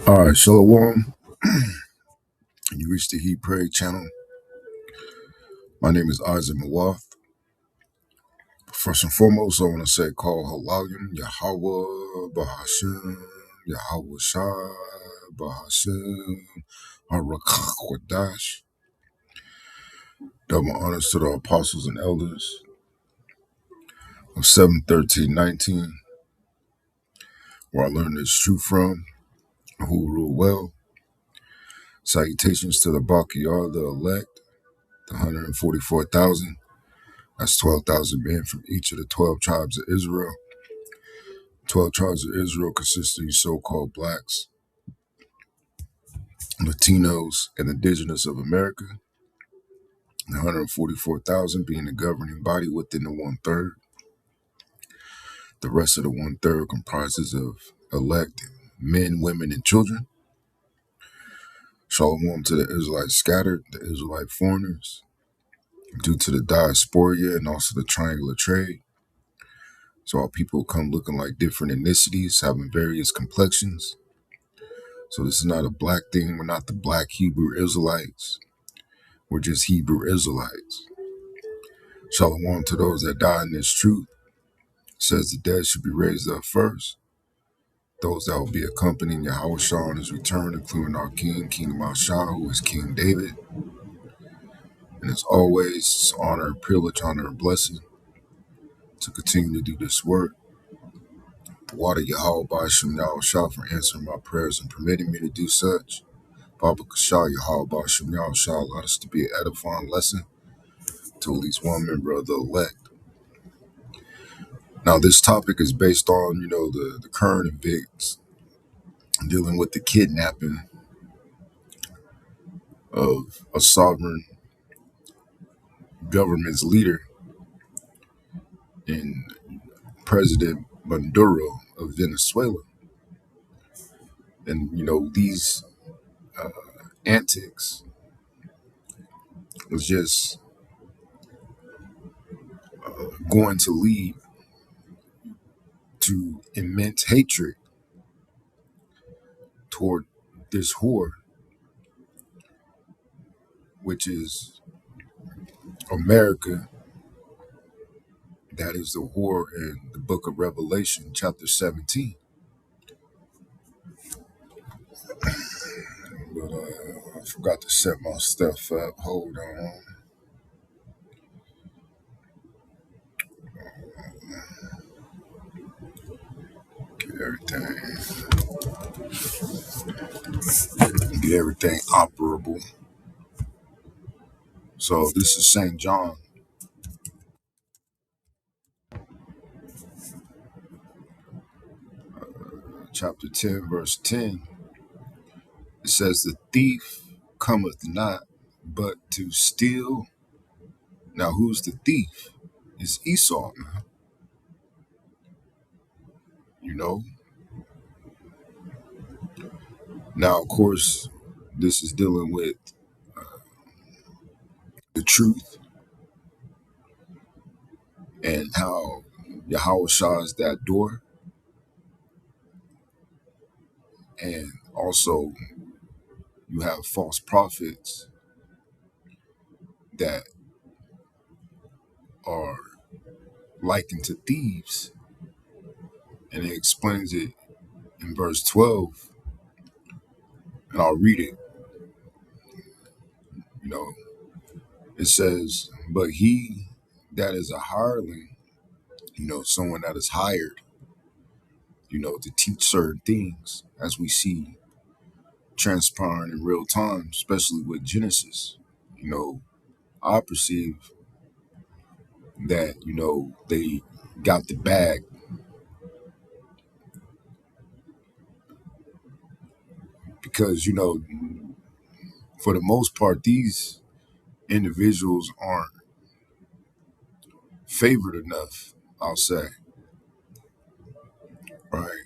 All right, Shalom. You reached the Heat Pray channel. My name is Isaac Mawath. First and foremost, I want to say call Halayim, Yahweh, Bahashim, Yahweh Shai, Bahashim, Harakwadash. Double honors to the apostles and elders of 71319, where I learned this truth from, who rule well. Salutations to the Bakiyar, the elect, the 144,000. That's 12,000 men from each of the 12 tribes of Israel. 12 tribes of Israel consist of these so-called blacks, Latinos, and indigenous of America. The 144,000 being the governing body within the one-third. The rest of the one-third comprises of elect men, women, and children. Shalom to the Israelites scattered, the Israelite foreigners, due to the diaspora and also the triangular trade. So our people come looking like different ethnicities, having various complexions. So this is not a black thing. We're not the black Hebrew Israelites. We're just Hebrew Israelites. Shalom to those that die in this truth. It says the dead should be raised up first. Those that will be accompanying Yahweh Shah on his return, including our King, King Mashah, who is King David. And as always, it's honor, privilege, honor, and blessing to continue to do this work. Water Yahweh Ba'ashem Yahweh Shah for answering my prayers and permitting me to do such. Baba Kashah Yahweh Ba'ashem Yahweh Shah allowed us to be an edifying lesson to at least one member of the elect. Now, this topic is based on, the current events dealing with the kidnapping of a sovereign government's leader in President Maduro of Venezuela. And, these antics was just going to lead to immense hatred toward this whore, which is America. That is the whore in the book of Revelation, chapter 17. But I forgot to set my stuff up. Hold on. Get everything operable. So this is St. John, chapter 10, verse 10. It says, the thief cometh not but to steal. Now, who's the thief? It's Esau, man. Now, of course, this is dealing with the truth and how Yahweh Shah is that door. And also, you have false prophets that are likened to thieves. And it explains it in verse 12. And I'll read it. It says, but he that is a hireling, someone that is hired, to teach certain things, as we see transpiring in real time, especially with Genesis. I perceive that, they got the bag. Because, for the most part, these individuals aren't favored enough, I'll say, right,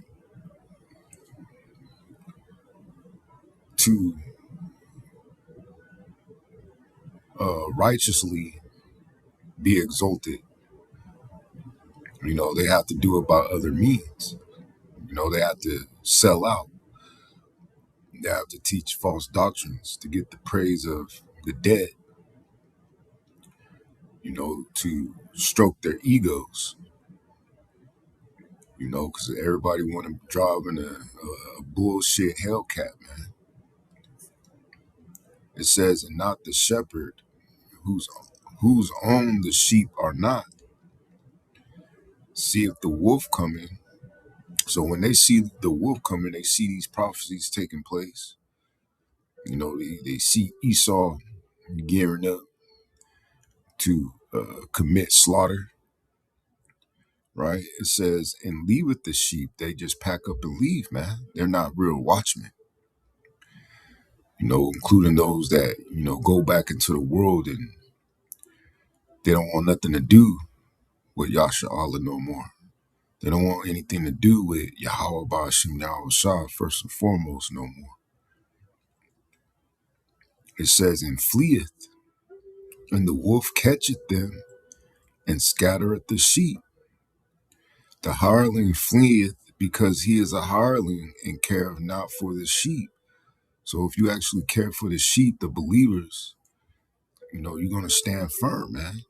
to righteously be exalted. They have to do it by other means. They have to sell out. They have to teach false doctrines to get the praise of the dead, to stroke their egos, because everybody want to drive in a bullshit Hellcat, man. It says, and not the shepherd whose own the sheep are not, seeth the wolf coming. So when they see the wolf coming, they see these prophecies taking place. They see Esau gearing up to commit slaughter, right? It says, and leaveth the sheep. They just pack up and leave, man. They're not real watchmen, including those that, go back into the world and they don't want nothing to do with Yasha Allah no more. They don't want anything to do with Yahweh Ba'ashim Yahweh Shah first and foremost no more. It says, and fleeth, and the wolf catcheth them, and scattereth the sheep. The hireling fleeth because he is a hireling and careth not for the sheep. So if you actually care for the sheep, the believers, you're going to stand firm, man.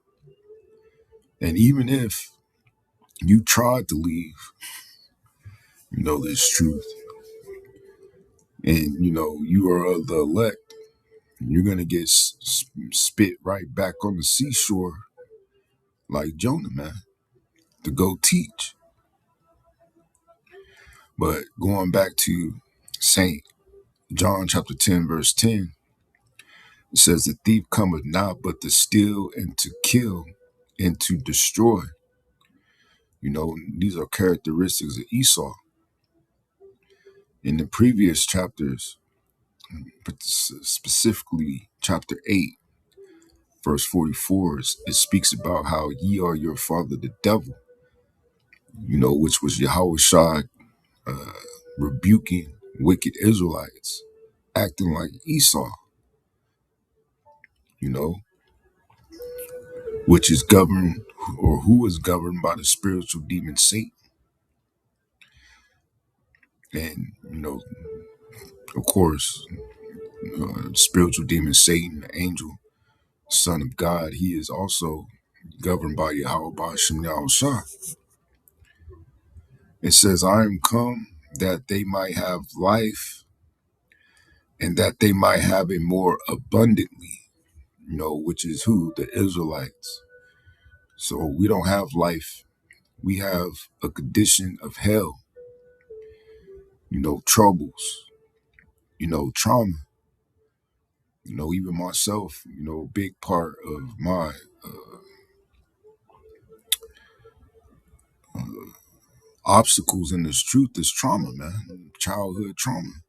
And even if you tried to leave, this truth, and, you are of the elect, you're going to get spit right back on the seashore like Jonah, man, to go teach. But going back to St. John chapter 10, verse 10, it says, the thief cometh not but to steal and to kill and to destroy. These are characteristics of Esau. In the previous chapters, but specifically chapter 8, verse 44, it speaks about how ye are your father the devil, which was Yahweh Shah rebuking wicked Israelites, acting like Esau, which is governed, or who is governed by the spiritual demon Satan. And, of course, spiritual demon Satan, the angel, son of God, he is also governed by Yahweh Ba'ashim Yahweh Shah. It says, I am come that they might have life and that they might have it more abundantly, which is who? The Israelites. So we don't have life. We have a condition of hell, troubles, trauma. Even myself, a big part of my obstacles in this truth is trauma, man. Childhood trauma.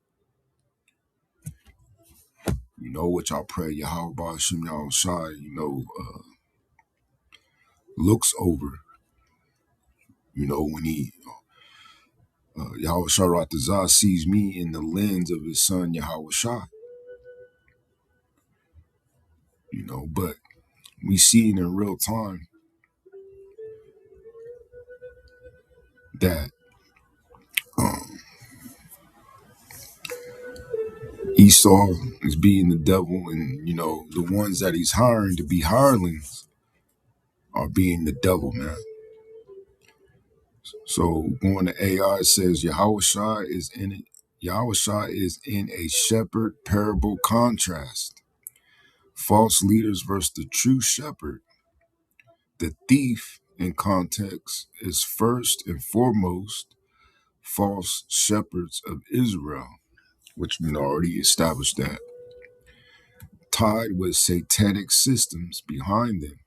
Which I pray Yahweh Ba'ashim Yahweh Shai, looks over, when he, Yahweh Shai Ratazah sees me in the lens of his son Yahweh Shai, but we see it in real time that Esau is being the devil, and the ones that he's hiring to be hirelings are being the devil, man. So going to AI, it says Yahweh Shai is in it. Yahweh Shai is in a shepherd parable contrast. False leaders versus the true shepherd. The thief in context is first and foremost false shepherds of Israel, which we already established that, tied with satanic systems behind them,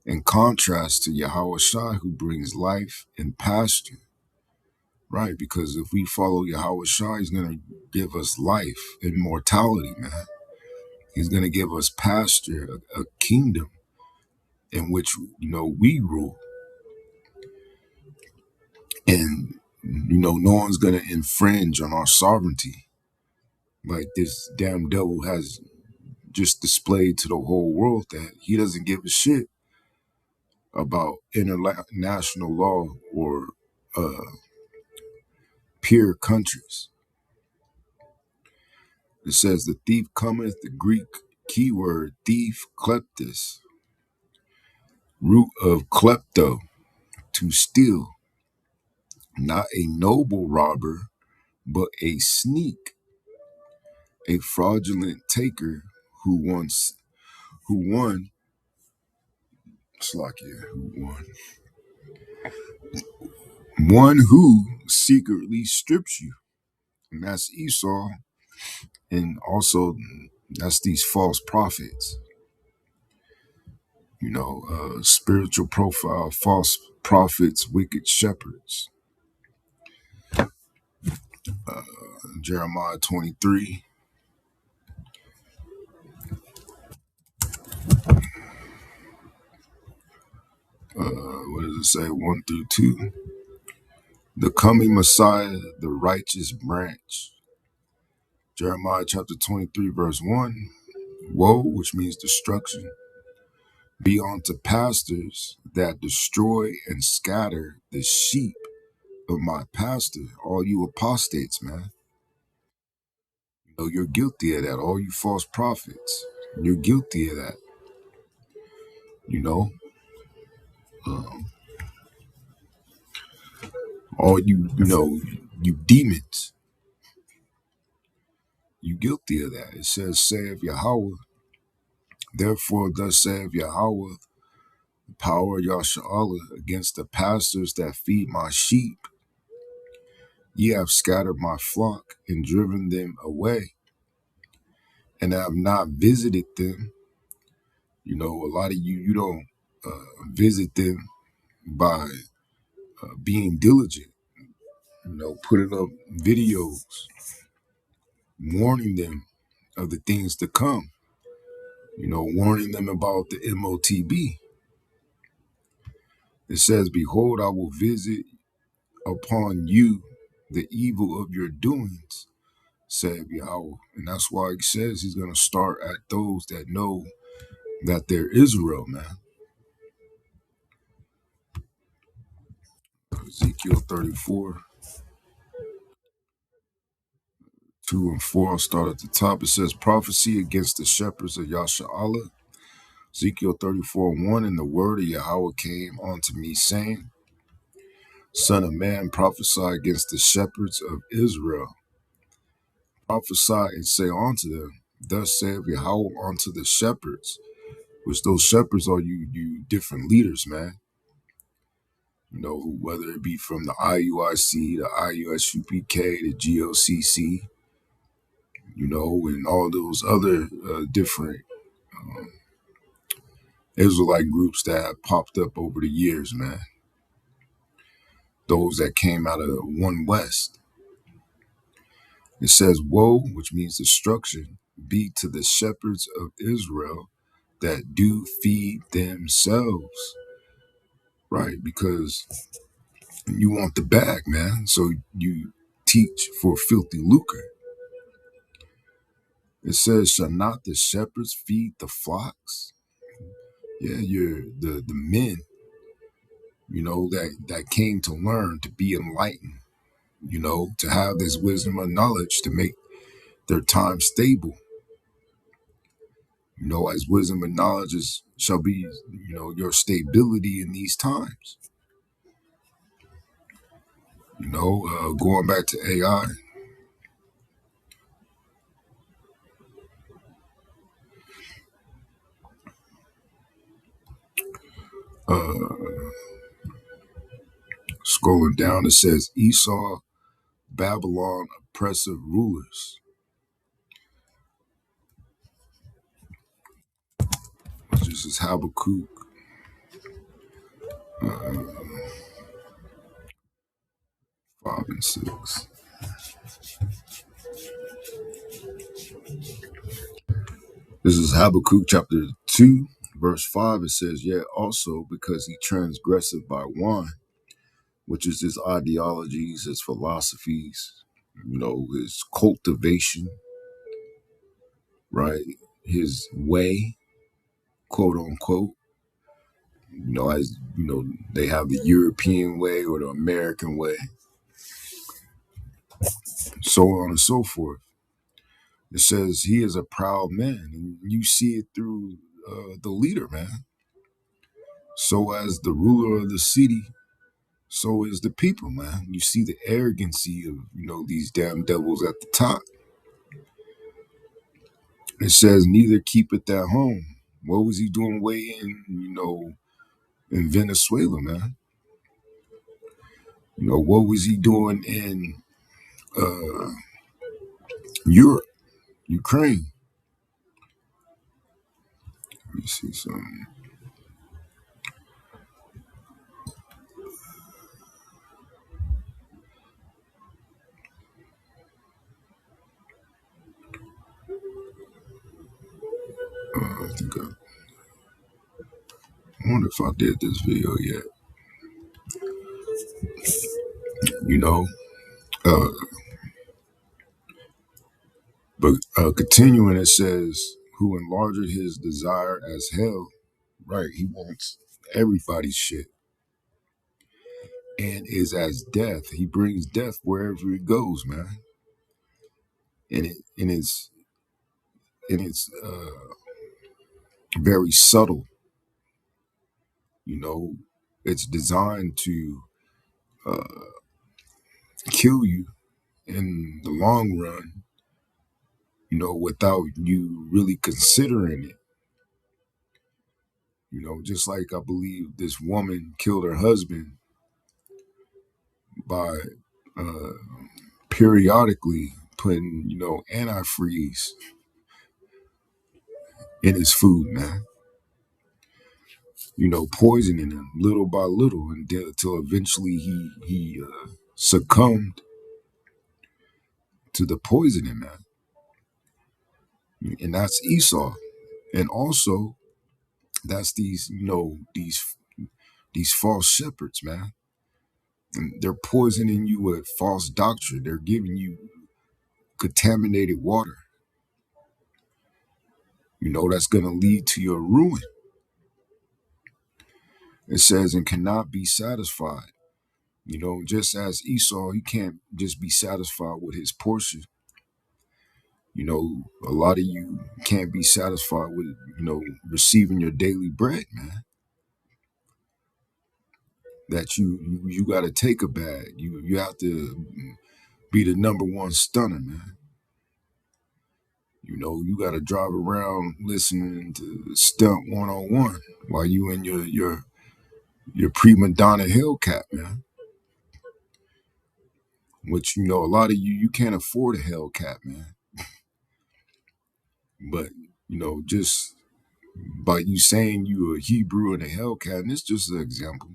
in contrast to Yahweh Shai, who brings life and pasture. Right, because if we follow Yahweh Shai, he's going to give us life, immortality, man. He's going to give us pasture, a kingdom in which, we rule. And, no one's going to infringe on our sovereignty like this damn devil has just displayed to the whole world, that he doesn't give a shit about international law or peer countries. It says the thief cometh, the Greek keyword thief, kleptis, root of klepto, to steal, not a noble robber, but a sneak, a fraudulent taker who won, Slakia, who won, one who secretly strips you. And that's Esau, and also that's these false prophets, spiritual profile, false prophets, wicked shepherds. Jeremiah 23, what does it say? 1 through 2. The coming Messiah, the righteous branch. Jeremiah chapter 23, verse 1. Woe, which means destruction, be unto pastors that destroy and scatter the sheep of my pastor. All you apostates, man. You're guilty of that. All you false prophets, you're guilty of that. You know, um, all you demons, you guilty of that. It says, saith Yahweh, therefore thus saith Yahweh, the power of Yasha'Allah against the pastors that feed my sheep. Ye have scattered my flock and driven them away, and have not visited them. A lot of you don't visit them by being diligent, putting up videos, warning them of the things to come, warning them about the MOTB. It says, behold, I will visit upon you the evil of your doings, said Yahweh. And that's why he says he's going to start at those that know that they're Israel, man. Ezekiel 34, 2 and 4. I'll start at the top. It says, prophecy against the shepherds of Yasha'Allah. Ezekiel 34, 1. And the word of Yahweh came unto me, saying, son of man, prophesy against the shepherds of Israel. Prophesy and say unto them, thus saith Yahweh unto the shepherds, which those shepherds are you different leaders, man. Whether it be from the IUIC, the IUSUPK, the GOCC, and all those other different Israelite groups that have popped up over the years, man. Those that came out of One West. It says, woe, which means destruction, be to the shepherds of Israel that do feed themselves, right? Because you want the bag, man. So you teach for filthy lucre. It says, shall not the shepherds feed the flocks? Yeah, you're the men, that came to learn, to be enlightened, to have this wisdom and knowledge to make their time stable. As wisdom and knowledge shall be, your stability in these times. Going back to AI, scrolling down, it says Esau, Babylon, oppressive rulers. This is Habakkuk 5 and 6. This is Habakkuk chapter 2, verse 5. It says, yet also because he transgresseth by wine, which is his ideologies, his philosophies, his cultivation, right? His way, quote unquote. As they have the European way or the American way, so on and so forth. It says he is a proud man, and you see it through the leader, man. So as the ruler of the city, so is the people, man. You see the arrogancy of these damn devils at the top. It says neither keepeth at home. What was he doing way in Venezuela, man? What was he doing in uh, Europe, Ukraine? Let me see something. I wonder if I did this video yet. You know, uh, but continuing, it says, "Who enlarged his desire as hell." Right, he wants everybody's shit, and is as death. He brings death wherever he goes, man. And it's very subtle. You know, it's designed to uh, kill you in the long run. Without you really considering it. Just like I believe this woman killed her husband by uh, periodically putting, antifreeze in his food, man. Poisoning him little by little until eventually he succumbed to the poisoning, man. And that's Esau. And also that's these false shepherds, man. And they're poisoning you with false doctrine. They're giving you contaminated water. That's going to lead to your ruin. It says, and cannot be satisfied. Just as Esau, he can't just be satisfied with his portion. A lot of you can't be satisfied with, receiving your daily bread, man. That you got to take a bag. You have to be the number one stunner, man. You got to drive around listening to Stunt 101 while you in your prima donna Hellcat, man. Which a lot of you can't afford a Hellcat, man. But just by you saying you a Hebrew and a Hellcat, and it's just an example.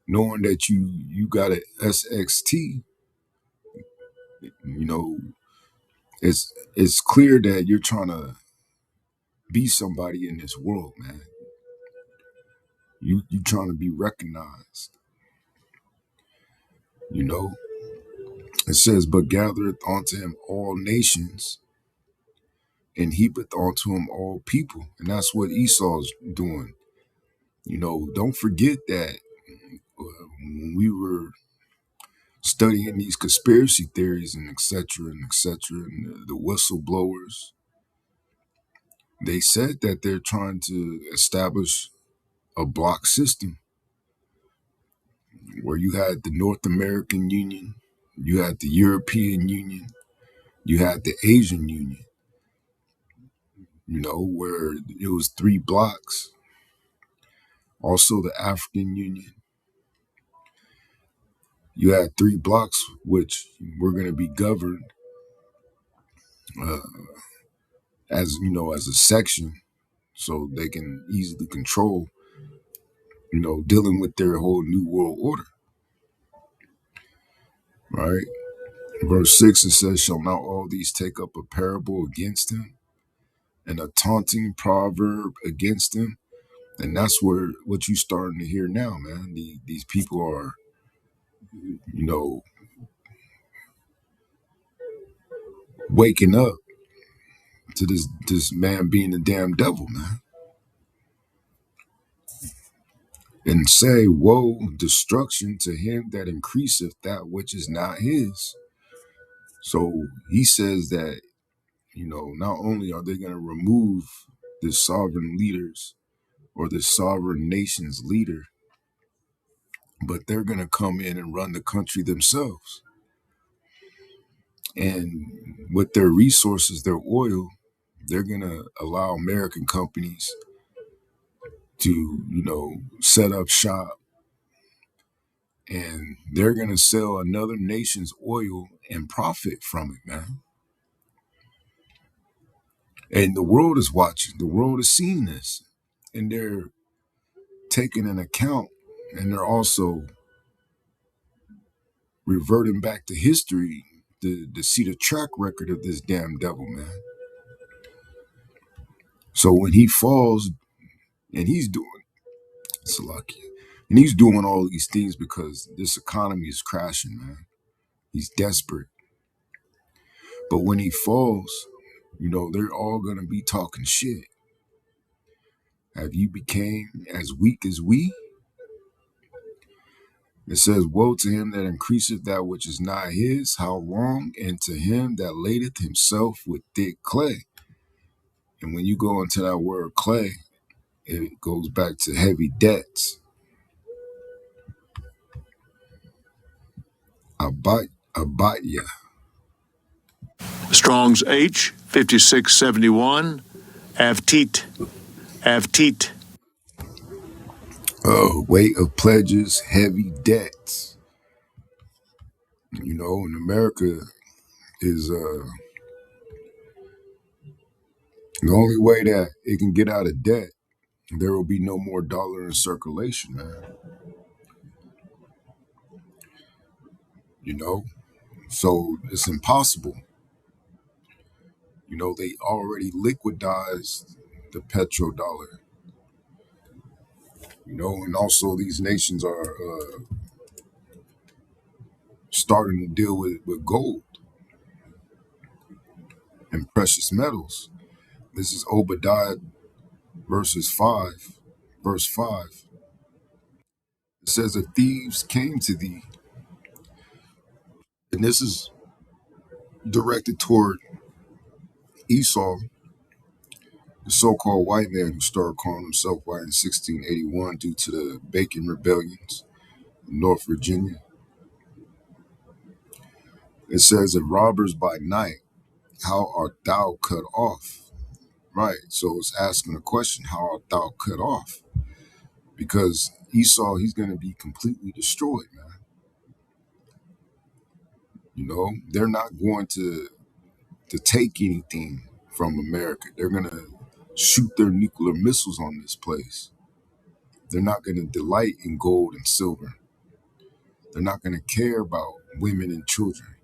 Knowing that you got a SXT, it's clear that you're trying to be somebody in this world, man. You trying to be recognized. It says, but gathereth unto him all nations, and heapeth unto him all people. And that's what Esau's doing. Don't forget that when we were studying these conspiracy theories and et cetera, and the whistleblowers, they said that they're trying to establish a block system where you had the North American Union, you had the European Union, you had the Asian Union, where it was 3 blocks. Also the African Union. You had 3 blocks, which were going to be governed uh, as a section, so they can easily control, dealing with their whole new world order. Right? Verse 6, it says, shall not all these take up a parable against him, and a taunting proverb against him? And that's what you're starting to hear now, man. These people are, waking up to this man being a damn devil, man. And say, woe, destruction to him that increaseth that which is not his. So he says that not only are they going to remove the sovereign leaders or the sovereign nation's leader, but they're going to come in and run the country themselves. And with their resources, their oil, they're going to allow American companies to, set up shop, and they're going to sell another nation's oil and profit from it, man. And the world is watching, the world is seeing this, and they're taking an account, and they're also reverting back to history to see the track record of this damn devil, man. So when he falls, and he's doing Salakia, and he's doing all these things because this economy is crashing, man. He's desperate. But when he falls, they're all gonna be talking shit. Have you became as weak as we? It says, woe to him that increaseth that which is not his, how long? And to him that ladeth himself with thick clay. And when you go into that word clay, it goes back to heavy debts. Abatya. Strong's H, 5671, Avtit. Avtit. Weight of pledges, heavy debts. In America is the only way that it can get out of debt. There will be no more dollar in circulation, man. So it's impossible. They already liquidized the petrodollar. And also these nations are starting to deal with gold and precious metals. This is Obadiah verse 5. It says, if thieves came to thee, and this is directed toward Esau, the so-called white man who started calling himself white in 1681 due to the Bacon rebellions in North Virginia. It says, if robbers by night, how art thou cut off? Right, so it's asking a question, how art thou cut off? Because Esau, he's going to be completely destroyed, man. They're not going to take anything from America. They're going to shoot their nuclear missiles on this place. They're not going to delight in gold and silver. They're not going to care about women and children.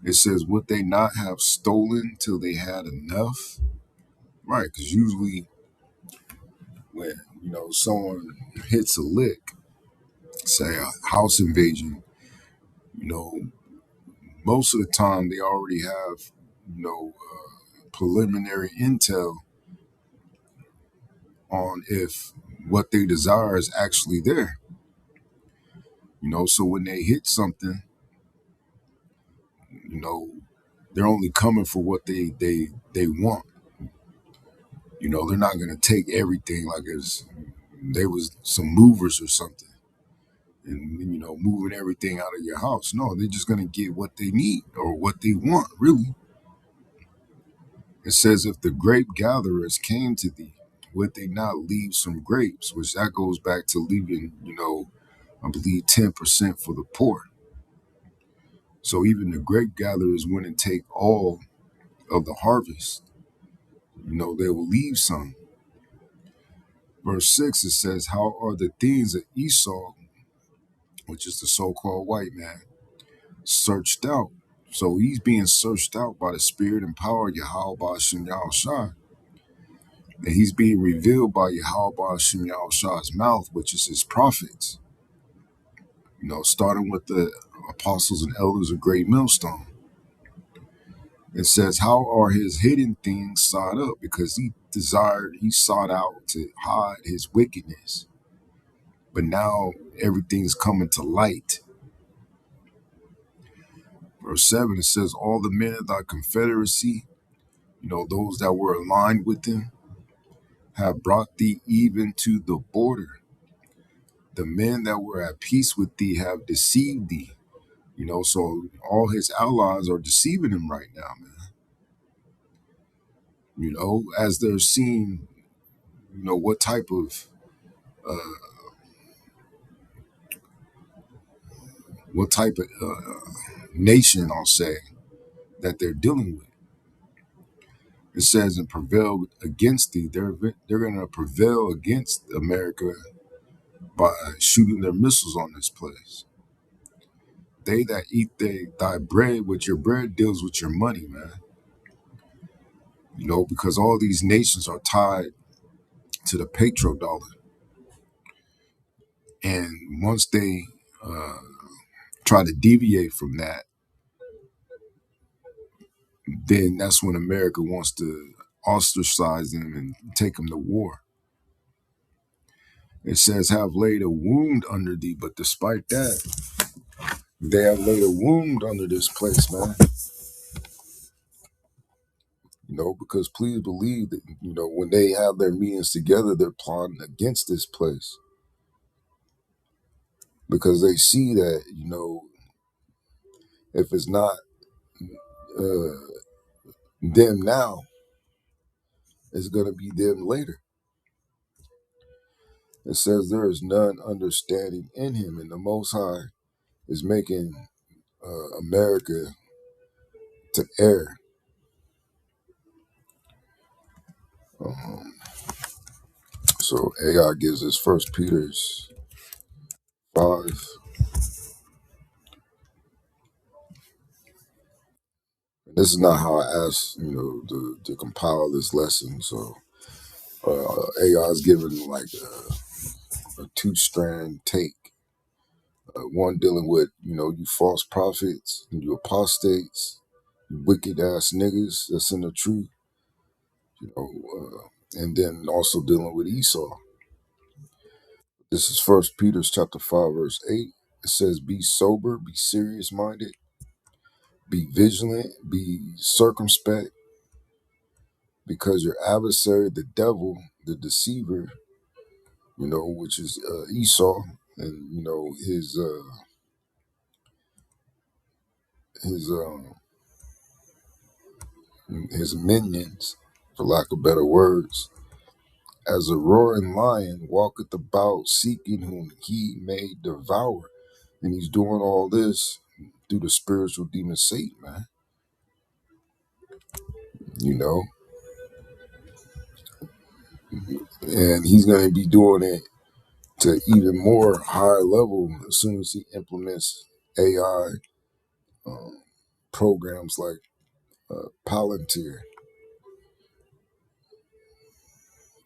It says, would they not have stolen till they had enough? Right, because usually when, someone hits a lick, say a house invasion, most of the time they already have, preliminary intel on if what they desire is actually there. So when they hit something, they're only coming for what they want. They're not going to take everything like they was some movers or something and, moving everything out of your house. No, they're just going to get what they need or what they want, really. It says, if the grape gatherers came to thee, would they not leave some grapes? Which that goes back to leaving, I believe 10% for the poor. So even the grape gatherers wouldn't take all of the harvest. They will leave some. Verse 6, it says, how are the things of Esau, which is the so-called white man, searched out? So he's being searched out by the spirit and power of Yahweh Hashem Yahushua. And he's being revealed by Yahweh Hashem Yahushua's mouth, which is his prophets. Starting with the apostles and elders of Great Millstone. It says, how are his hidden things sought up? Because he sought out to hide his wickedness. But now everything's coming to light. Verse 7, it says, all the men of thy confederacy, those that were aligned with them, have brought thee even to the border. The men that were at peace with thee have deceived thee. So all his allies are deceiving him right now, man. As they're seeing, what type of nation, I'll say, that they're dealing with. It says, and prevail against thee. They're going to prevail against America by shooting their missiles on this place. They that eat thy bread with your bread deals with your money, man. Because all these nations are tied to the petrodollar. And once they try to deviate from that, then that's when America wants to ostracize them and take them to war. It says, have laid a wound under thee, but despite that, they have laid a wound under this place, man. Because please believe that, when they have their meetings together, they're plotting against this place. Because they see that, if it's not them now, it's going to be them later. It says there is none understanding in him, and the Most High is making America to err. So AI gives us 1 Peter's 5. This is not how I asked, to compile this lesson. So AI is given like a two-strand take. One dealing with, you false prophets, you apostates, you wicked ass niggas that's in the truth, and then also dealing with Esau. This is 1 Peter chapter 5, verse 8. It says, be sober, be serious minded, be vigilant, be circumspect, because your adversary, the devil, the deceiver, which is Esau, and his his minions, for lack of better words, as a roaring lion walketh about, seeking whom he may devour. And he's doing all this through the spiritual demon Satan, man. And he's going to be doing it to even more high level as soon as he implements AI programs like Palantir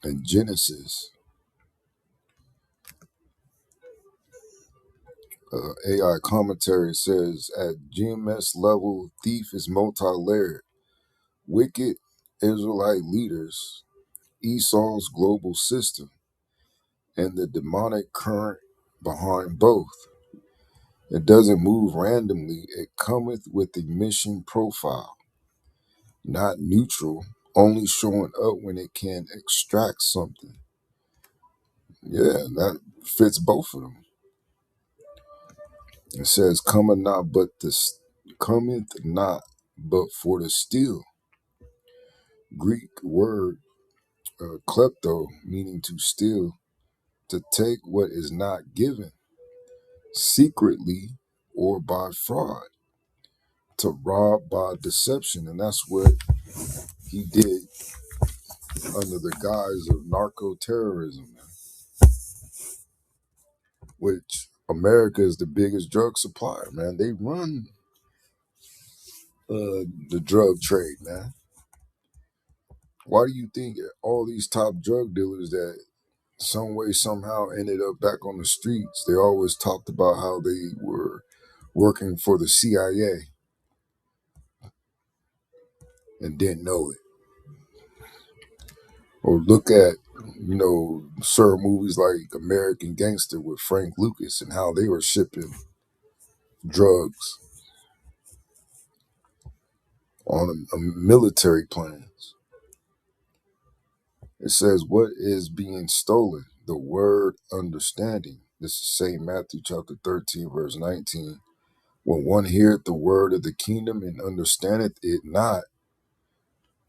and Genesis. AI commentary says, at GMS level, thief is multi-layered. Wicked Israelite leaders, Esau's global system, and the demonic current behind both. It doesn't move randomly. It cometh with a mission profile, not neutral, only showing up when it can extract something. Yeah, that fits both of them. It says, cometh not but for the steal. Greek word klepto, meaning to steal, to take what is not given, secretly or by fraud, to rob by deception. And that's what he did under the guise of narco-terrorism, which America is the biggest drug supplier, man. They run the drug trade, man. Why do you think all these top drug dealers that some way, somehow ended up back on the streets, they always talked about how they were working for the CIA and didn't know it? Or look at, certain movies like American Gangster with Frank Lucas and how they were shipping drugs on a military plans. It says, what is being stolen? The word understanding. This is St. Matthew chapter 13, verse 19. When one heareth the word of the kingdom and understandeth it not,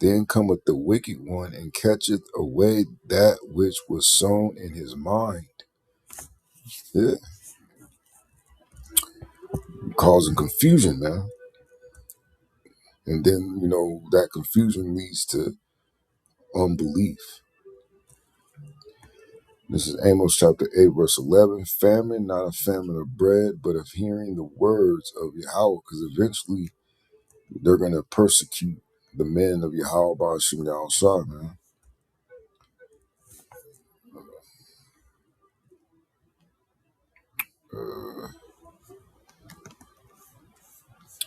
then cometh the wicked one and catcheth away that which was sown in his mind. Yeah, causing confusion, man. And then, that confusion leads to unbelief. This is Amos chapter 8, verse 11. Famine, not a famine of bread, but of hearing the words of Yahweh, because eventually they're going to persecute the men of Yahweh Ba'ashim Yahushua, man.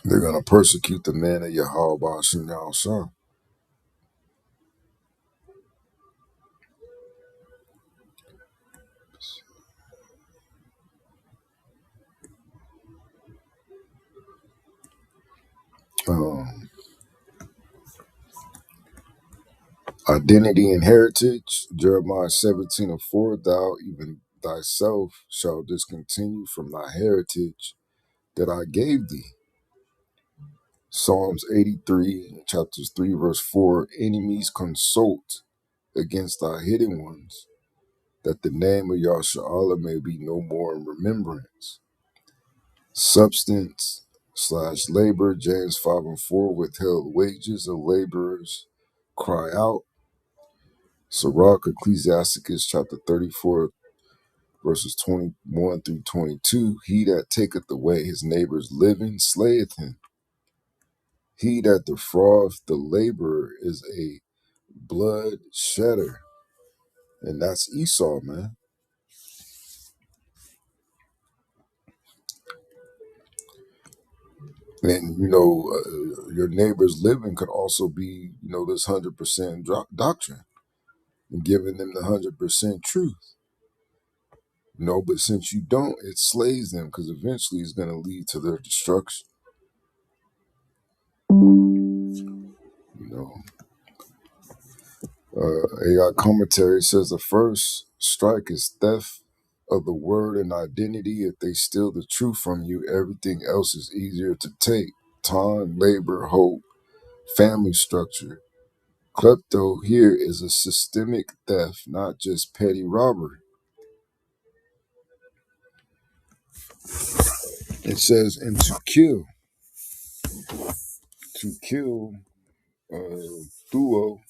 They're going to persecute the men of Yahweh Ba'ashim Yahushua. Um, Identity and heritage, Jeremiah 17:4, thou even thyself shall discontinue from thy heritage that I gave thee. Psalms 83, chapters 3, verse 4, enemies consult against thy hidden ones, that the name of Yahshua may be no more in remembrance. Substance/labor, James 5:4, withheld wages of laborers cry out. Sirach, Ecclesiasticus chapter 34, verses 21 through 22, he that taketh away his neighbor's living slayeth him. He that defraudeth the laborer is a blood shedder. And that's Esau, man. And, your neighbor's living could also be, this 100% doctrine and giving them the 100% truth. But since you don't, it slays them because eventually it's going to lead to their destruction. You know, AI commentary says the first strike is theft of the word and identity. If they steal the truth from you, everything else is easier to take. Time, labor, hope, family structure. Klepto here is a systemic theft, not just petty robbery. It says, and to kill, thuo.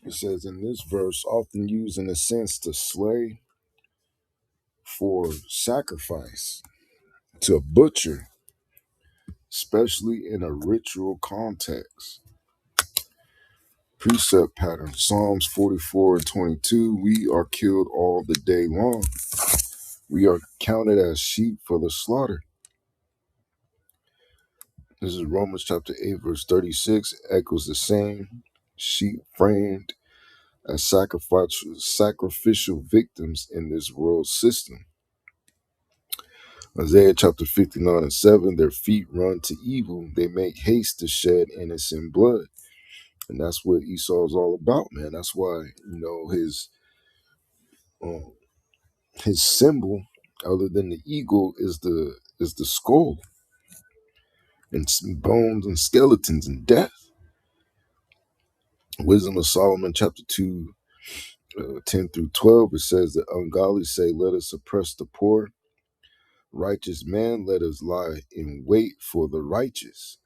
It says in this verse, often used in a sense to slay for sacrifice, to butcher, especially in a ritual context. Precept pattern, Psalms 44:22, we are killed all the day long. We are counted as sheep for the slaughter. This is Romans chapter 8, verse 36, echoes the same. Sheep framed as sacrificial victims in this world system. Isaiah chapter 59:7, their feet run to evil. They make haste to shed innocent blood. And that's what Esau's all about, man. That's why, his symbol, other than the eagle, is the skull and bones and skeletons and death. Wisdom of Solomon chapter 2, 10 through 12, it says the ungodly say, let us oppress the poor. Righteous man, let us lie in wait for the righteous.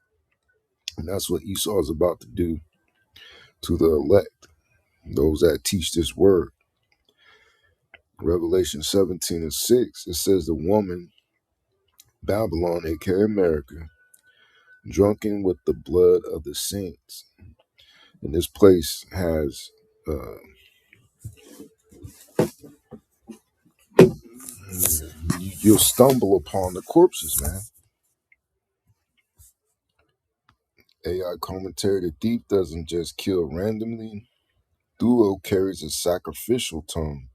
And that's what Esau is about to do to the elect, those that teach this word. Revelation 17:6, it says the woman, Babylon, aka America, drunken with the blood of the saints. And this place has, you'll stumble upon the corpses, man. AI commentary, the thief doesn't just kill randomly. Thuo carries a sacrificial tone.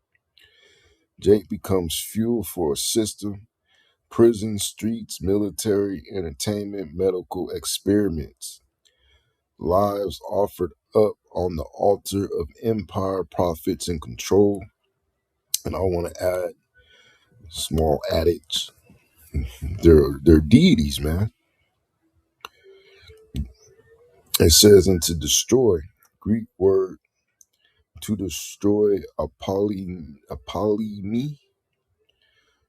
Jake becomes fuel for a system Prison, streets, military, entertainment, medical experiments. Lives offered up on the altar of empire, profits, and control. And I want to add a small adage. They're deities, man. It says, and to destroy, Greek word to destroy, apollimi,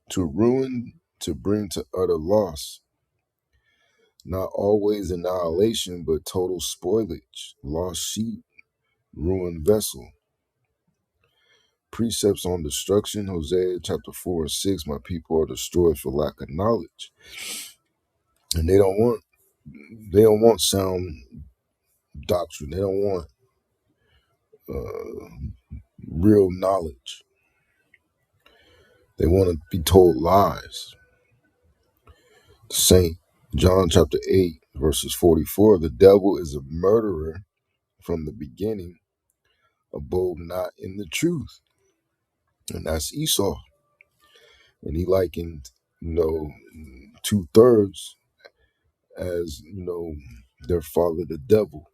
to ruin, to bring to utter loss. Not always annihilation, but total spoilage, lost sheep, ruined vessel. Precepts on destruction, Hosea chapter 4 and 6, my people are destroyed for lack of knowledge. And they don't want sound doctrine. They don't want uh, real knowledge. They want to be told lies. Saint John chapter 8, verses 44, the devil is a murderer from the beginning, abode not in the truth. And that's Esau. And he likened, 2/3 as, their father, the devil.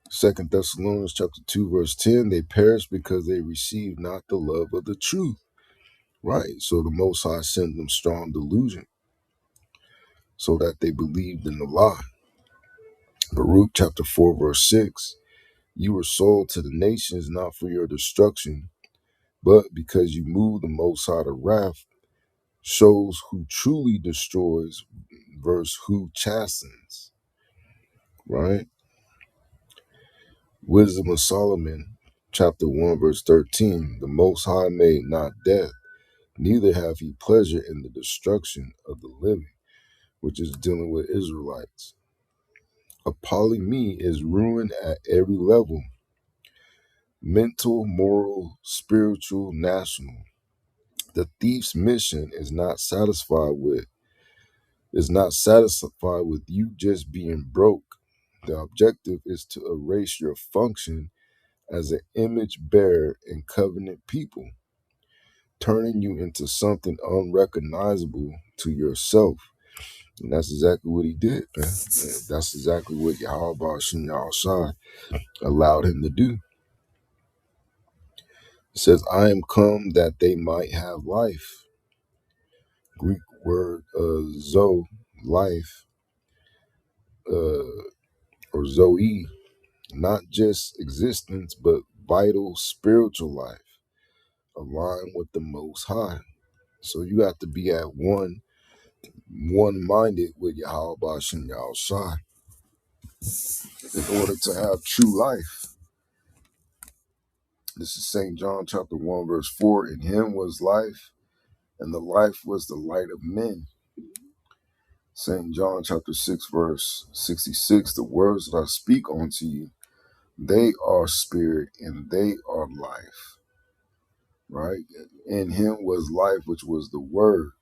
2 Thessalonians chapter 2, verse 10, they perish because they receive not the love of the truth. Right. So the Most High sent them strong delusion so that they believed in the lie. Baruch chapter 4, verse 6, you were sold to the nations not for your destruction, but because you moved the Most High to wrath, shows who truly destroys versus who chastens. Right? Wisdom of Solomon chapter 1, verse 13, the Most High made not death, neither have he pleasure in the destruction of the living, which is dealing with Israelites. Apollumi is ruin at every level: mental, moral, spiritual, national. The thief's mission is not satisfied with you just being broke. The objective is to erase your function as an image bearer and covenant people, turning you into something unrecognizable to yourself. And that's exactly what he did, man. That's exactly what Yahweh Shem Yahushai allowed him to do. It says, I am come that they might have life. Greek word zo, life, or zoe, not just existence, but vital spiritual life, aligned with the Most High. So you have to be at one-minded with Yahweh Bashem Yahushai in order to have true life. This is St. John chapter 1, verse 4. In him was life, and the life was the light of men. St. John chapter 6, verse 66. The words that I speak unto you, they are spirit and they are life. Right? In him was life, which was the word.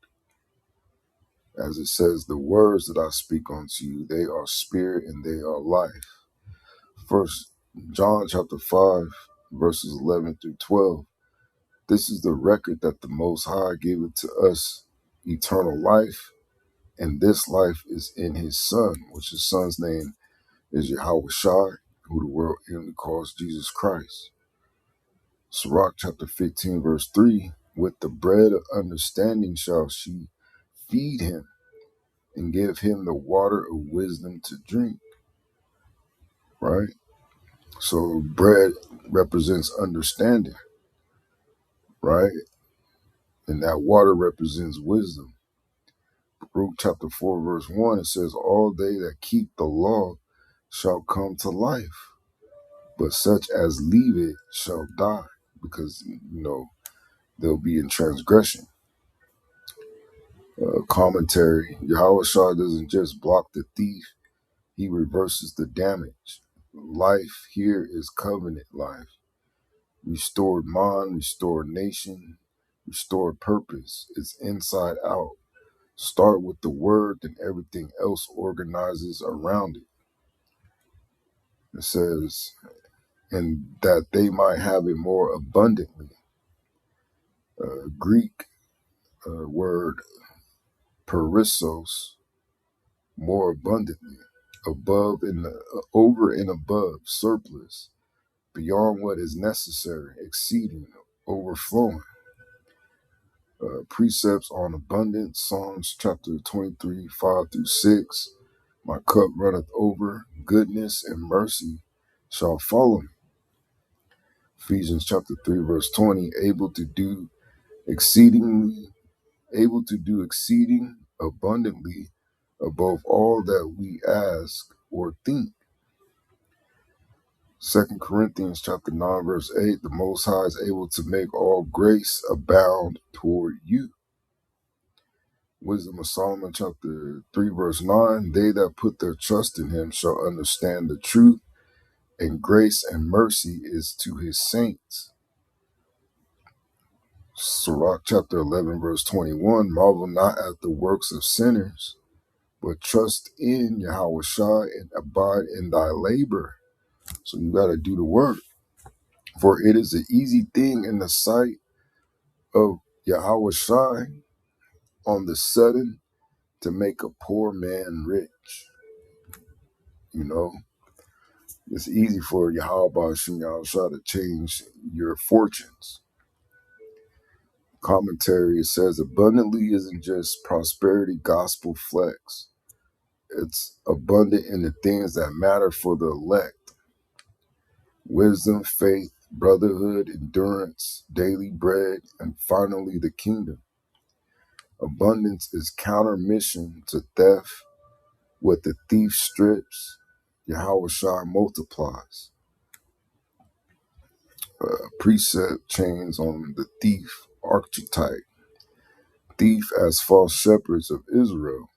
As it says, the words that I speak unto you, they are spirit and they are life. First John chapter 5, verses 11 through 12. This is the record that the Most High gave it to us, eternal life, and this life is in his Son, which his Son's name is Yahweh Shai, who the world inly calls Jesus Christ. Sirach chapter 15, verse 3, with the bread of understanding shall she feed him, and give him the water of wisdom to drink. Right? So bread represents understanding, right? And that water represents wisdom. Luke chapter 4, verse 1, it says, all they that keep the law shall come to life, but such as leave it shall die, because, they'll be in transgression. Commentary, Yahweh Shah doesn't just block the thief, he reverses the damage. Life here is covenant life. Restored mind, restored nation, restored purpose. It's inside out. Start with the word, then everything else organizes around it. It says, and that they might have it more abundantly. Greek word perissos, more abundantly, above and over and above, surplus, beyond what is necessary, exceeding, overflowing. Precepts on abundance, Psalms chapter 23, 5 through 6. My cup runneth over, goodness and mercy shall follow me. Ephesians chapter 3, verse 20, exceeding abundantly above all that we ask or think. 2 Corinthians chapter 9, verse 8, the Most High is able to make all grace abound toward you. Wisdom of Solomon chapter 3, verse 9, they that put their trust in him shall understand the truth, and grace and mercy is to his saints. Sirach chapter 11, verse 21, marvel not at the works of sinners, but trust in Yahweh Shai and abide in thy labor. So you got to do the work. For it is an easy thing in the sight of Yahweh Shai on the sudden to make a poor man rich. You know, it's easy for Yahweh Shai to change your fortunes. Commentary, it says abundantly isn't just prosperity gospel flex. It's abundant in the things that matter for the elect. Wisdom, faith, brotherhood, endurance, daily bread, and finally the kingdom. Abundance is counter-mission to theft. What the thief strips, Yahweh Shai multiplies. Precept chains on the thief archetype. Thief as false shepherds of Israel.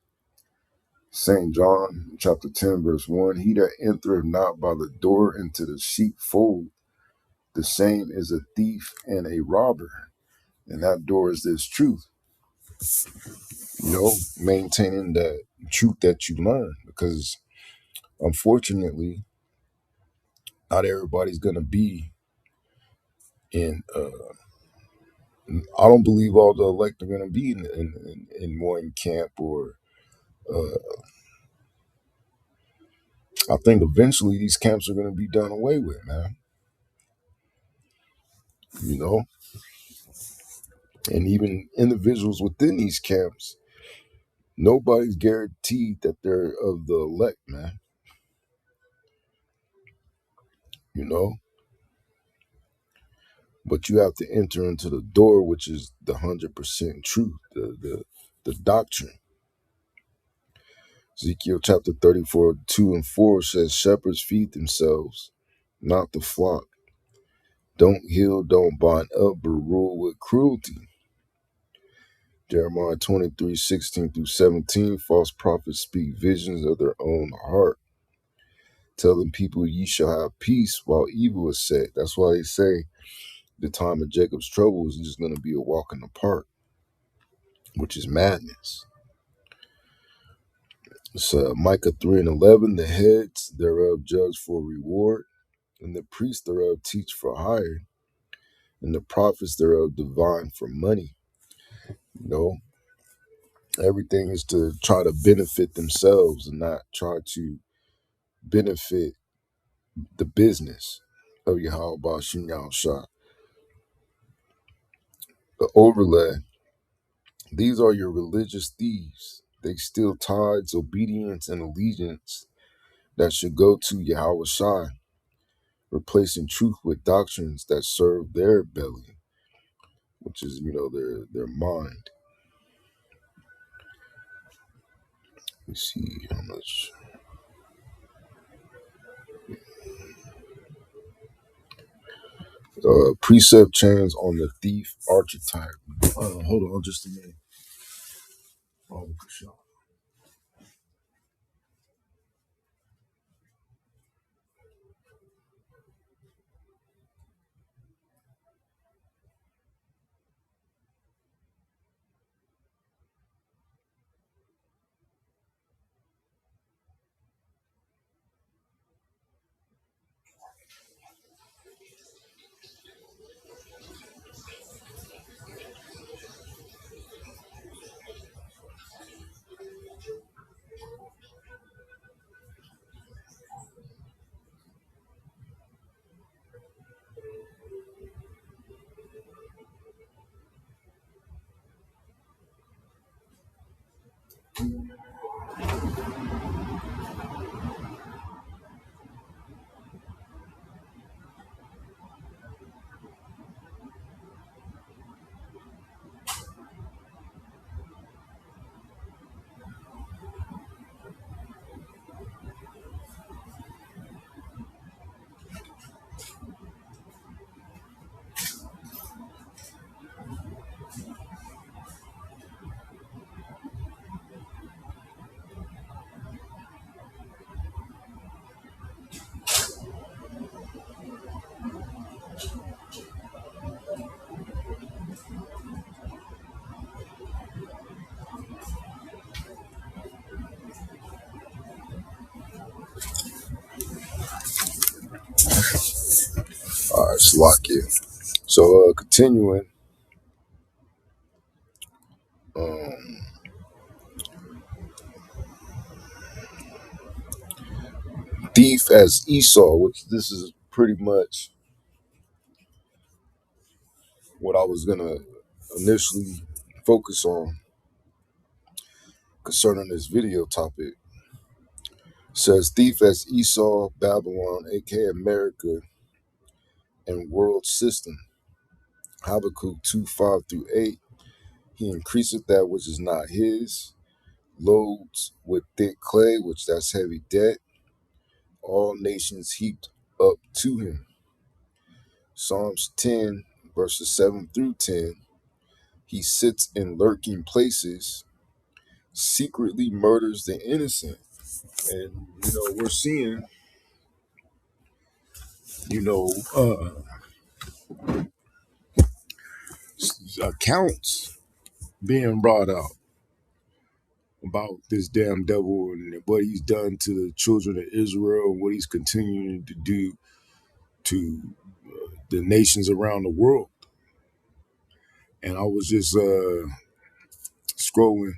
St. John chapter 10, verse 1, he that entereth not by the door into the sheepfold, the same is a thief and a robber. And that door is this truth. You know, maintaining the truth that you learn. Because unfortunately, not everybody's going to be in, I don't believe all the elect are going to be in one camp or, I think eventually these camps are going to be done away with, man. You know, and even individuals within these camps, nobody's guaranteed that they're of the elect, man. You know, but you have to enter into the door, which is the 100% truth, the doctrine. Ezekiel chapter 34, 2 and 4 says, shepherds feed themselves, not the flock. Don't heal, don't bind up, but rule with cruelty. Jeremiah 23, 16 through 17, false prophets speak visions of their own heart, telling people ye shall have peace while evil is said. That's why they say the time of Jacob's trouble is just going to be a walk in the park, which is madness. It's Micah 3 and 11, the heads thereof judge for reward, and the priests thereof teach for hire, and the prophets thereof divine for money. You know, everything is to try to benefit themselves and not try to benefit the business of Yahweh Ba'ashim Yahushua. The overlay, these are your religious thieves. They steal tithes, obedience, and allegiance that should go to Yahweh Shai, replacing truth with doctrines that serve their belly, which is, you know, their mind. Let me see how much. Precept chains on the thief archetype. Hold on just a minute. Oh, for sure. All right, Slovakia. So, continuing, um, thief as Esau, which this is pretty much what I was gonna initially focus on concerning this video topic. Says thief as Esau, Babylon, aka America, and world system. Habakkuk 2:5 through 8. He increaseth that which is not his, loads with thick clay, which that's heavy debt, all nations heaped up to him. Psalms 10, verses 7 through 10. He sits in lurking places, secretly murders the innocent. And, we're seeing, you know, uh, accounts being brought out about this damn devil and what he's done to the children of Israel and what he's continuing to do to the nations around the world. And I was just scrolling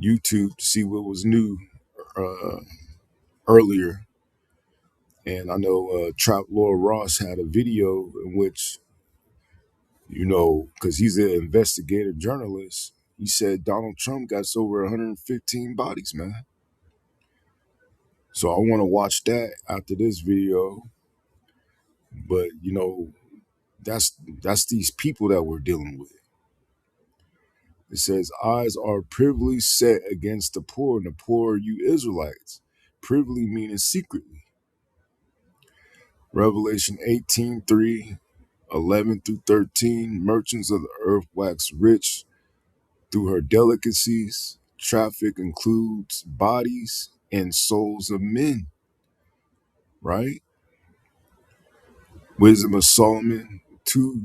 YouTube to see what was new uh, earlier. And I know Trap Lord Ross had a video in which, because he's an investigative journalist, he said Donald Trump got over 115 bodies, man. So I want to watch that after this video. But, that's these people that we're dealing with. It says, eyes are privily set against the poor, and the poor are you Israelites. Privily meaning secretly. Revelation 18:3, 11 through 13. Merchants of the earth wax rich through her delicacies. Traffic includes bodies and souls of men, right? Wisdom of Solomon 2,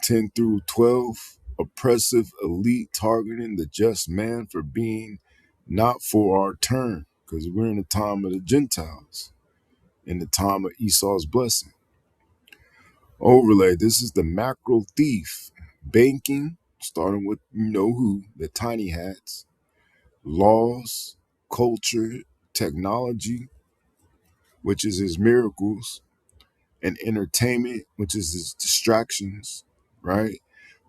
10 through 12. Oppressive elite targeting the just man for being not for our turn, because we're in the time of the Gentiles, in the time of Esau's blessing. Overlay, this is the macro thief. Banking, starting with who, the tiny hats, laws, culture, technology, which is his miracles, and entertainment, which is his distractions, right?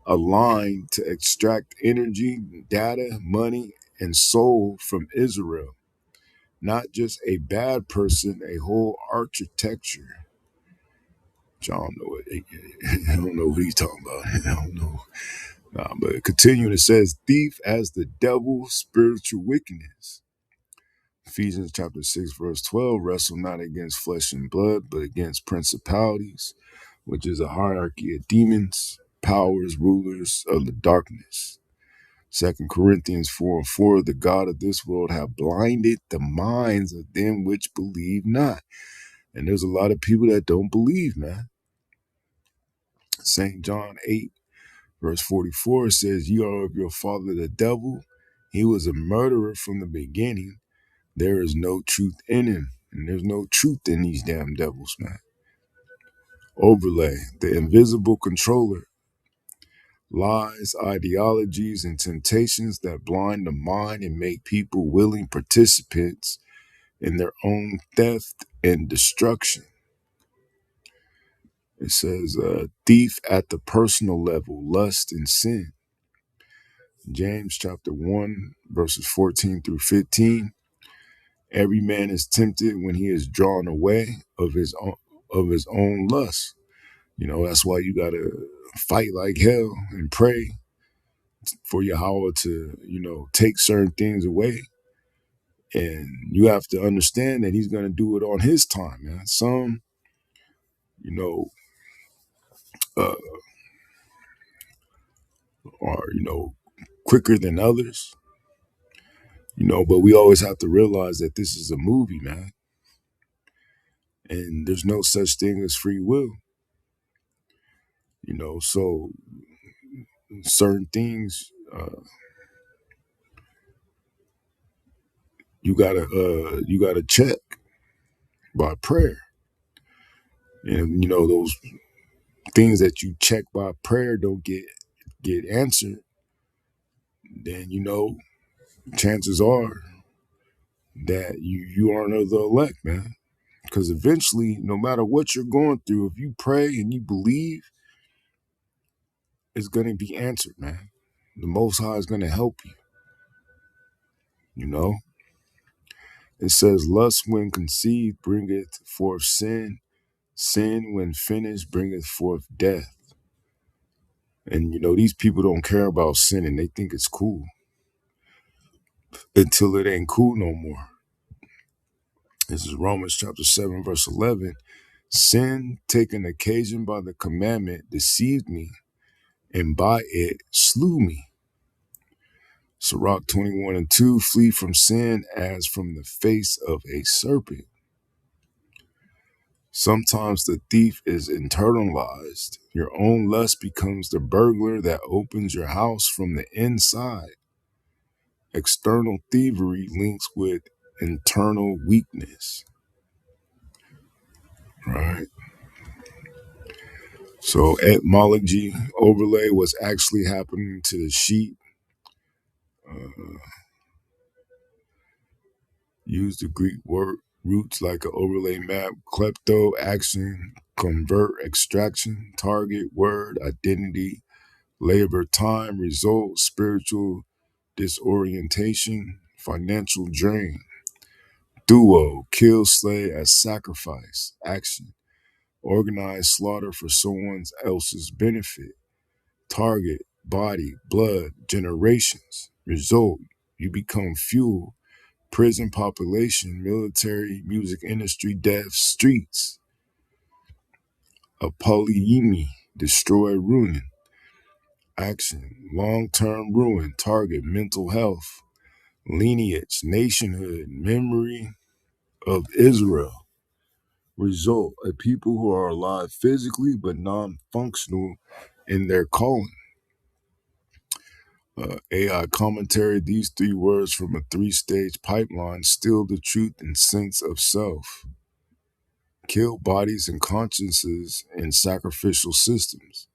Aligned to extract energy, data, money, and soul from Israel. Not just a bad person, a whole architecture. Which I don't know I don't know what he's talking about. I don't know. But continuing, it says, thief as the devil, spiritual wickedness. Ephesians chapter 6, verse 12, wrestle not against flesh and blood, but against principalities, which is a hierarchy of demons, powers, rulers of the darkness. 2 Corinthians 4:4, the God of this world have blinded the minds of them which believe not. And there's a lot of people that don't believe, man. St. John 8, verse 44 says, you are of your father the devil. He was a murderer from the beginning. There is no truth in him. And there's no truth in these damn devils, man. Overlay, the invisible controller. Lies, ideologies, and temptations that blind the mind and make people willing participants in their own theft and destruction. It says, thief at the personal level, lust and sin. James chapter 1, verses 14 through 15. Every man is tempted when he is drawn away of his own lust. That's why you gotta fight like hell and pray for Yahweh to, take certain things away. And you have to understand that he's gonna do it on his time, man. Some, you know, uh, are, quicker than others, but we always have to realize that this is a movie, man. And there's no such thing as free will, so certain things you gotta check by prayer. And those things that you check by prayer don't get answered, then chances are that you aren't of the elect, man. Because eventually, no matter what you're going through, if you pray and you believe, it's going to be answered, man. The Most High is going to help you. It says, lust when conceived bringeth forth sin. Sin when finished bringeth forth death. And these people don't care about sin and they think it's cool until it ain't cool no more. This is Romans chapter 7, verse 11. Sin, taken occasion by the commandment, deceived me, and by it slew me. Sirach 21 and 2, flee from sin as from the face of a serpent. Sometimes the thief is internalized. Your own lust becomes the burglar that opens your house from the inside. External thievery links with internal weakness. Right? So etymology overlay, what's actually happening to the sheep. Use the Greek word roots like an overlay map. Klepto, action, convert, extraction, target, word, identity, labor, time, result, spiritual disorientation, financial drain. Duo, kill, slay as sacrifice, action, organized slaughter for someone else's benefit. Target, body, blood, generations. Result, you become fuel. Prison population, military, music industry, death, streets. A polyemi, destroy, ruin. Action, long-term ruin. Target, mental health. Lineage, nationhood, memory of Israel. Result, a people who are alive physically but non-functional in their calling. AI commentary, these three words from a three-stage pipeline still the truth and sense of self. Kill bodies and consciences in sacrificial systems.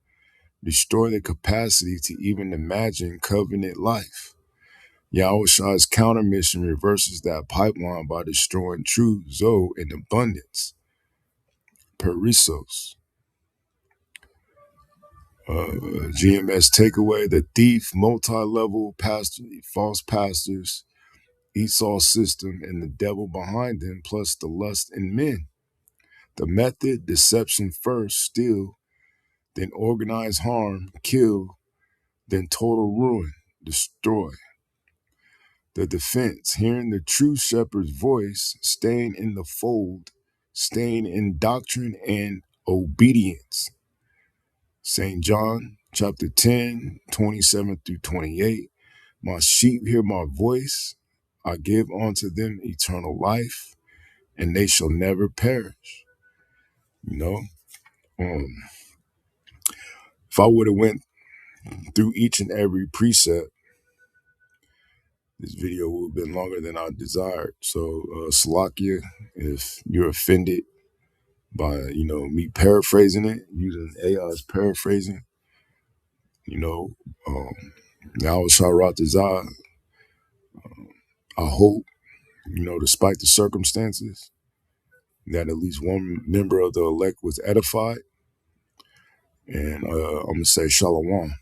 Destroy the capacity to even imagine covenant life. Yahushua's counter mission reverses that pipeline by destroying truth, Zoe, in abundance. Perissos. GMS takeaway, the thief, multi-level pastor, false pastors, Esau system, and the devil behind them, plus the lust in men. The method, deception first, steal, then organize harm, kill, then total ruin, destroy. The defense, hearing the true shepherd's voice, staying in the fold, staying in doctrine and obedience. St. John chapter 10, 27 through 28. My sheep hear my voice. I give unto them eternal life, and they shall never perish. If I would have went through each and every precept, this video would have been longer than I desired. So, Salakia, if you're offended by, me paraphrasing it, using AI's paraphrasing, now Sharat I hope, despite the circumstances, that at least one member of the elect was edified. And I'm going to say Shalom.